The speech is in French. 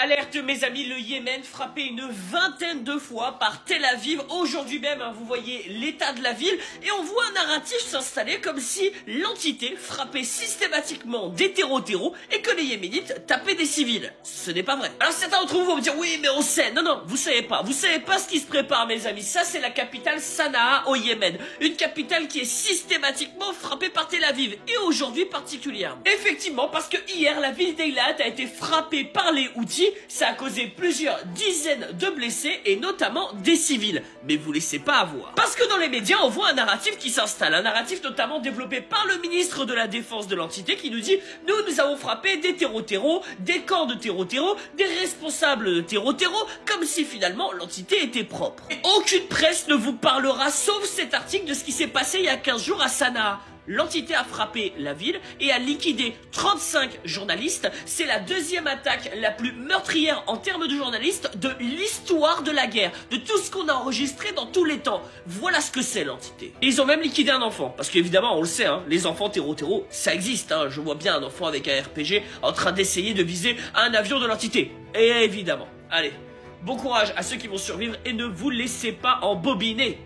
Alerte mes amis, le Yémen frappé une vingtaine de fois par Tel Aviv. Aujourd'hui même, vous voyez l'état de la ville et on voit un narratif s'installer comme si l'entité frappait systématiquement des terreaux et que les Yéménites tapaient des civils. Ce n'est pas vrai. Alors certains d'entre vous vont me dire oui mais on sait. Non, vous savez pas ce qui se prépare mes amis. Ça c'est la capitale Sanaa au Yémen. Une capitale qui est systématiquement frappée par Tel Aviv et aujourd'hui particulièrement. Effectivement parce que hier la ville d'Eilat a été frappée par les Houthis. Ça a causé plusieurs dizaines de blessés et notamment des civils. Mais vous laissez pas avoir. Parce que dans les médias, on voit un narratif qui s'installe. Un narratif notamment développé par le ministre de la Défense de l'entité qui nous dit « Nous avons frappé des terreaux, des camps de terreaux, des responsables de terreaux, comme si finalement l'entité était propre. » Et aucune presse ne vous parlera, sauf cet article, de ce qui s'est passé il y a 15 jours à Sanaa. L'entité a frappé la ville et a liquidé 35 journalistes. C'est la deuxième attaque la plus meurtrière en termes de journalistes de l'histoire de la guerre, de tout ce qu'on a enregistré dans tous les temps. Voilà ce que c'est l'entité. Et ils ont même liquidé un enfant, parce qu'évidemment on le sait, hein, les enfants terreaux, ça existe. Hein. Je vois bien un enfant avec un RPG en train d'essayer de viser un avion de l'entité. Et évidemment, allez, bon courage à ceux qui vont survivre et ne vous laissez pas embobiner.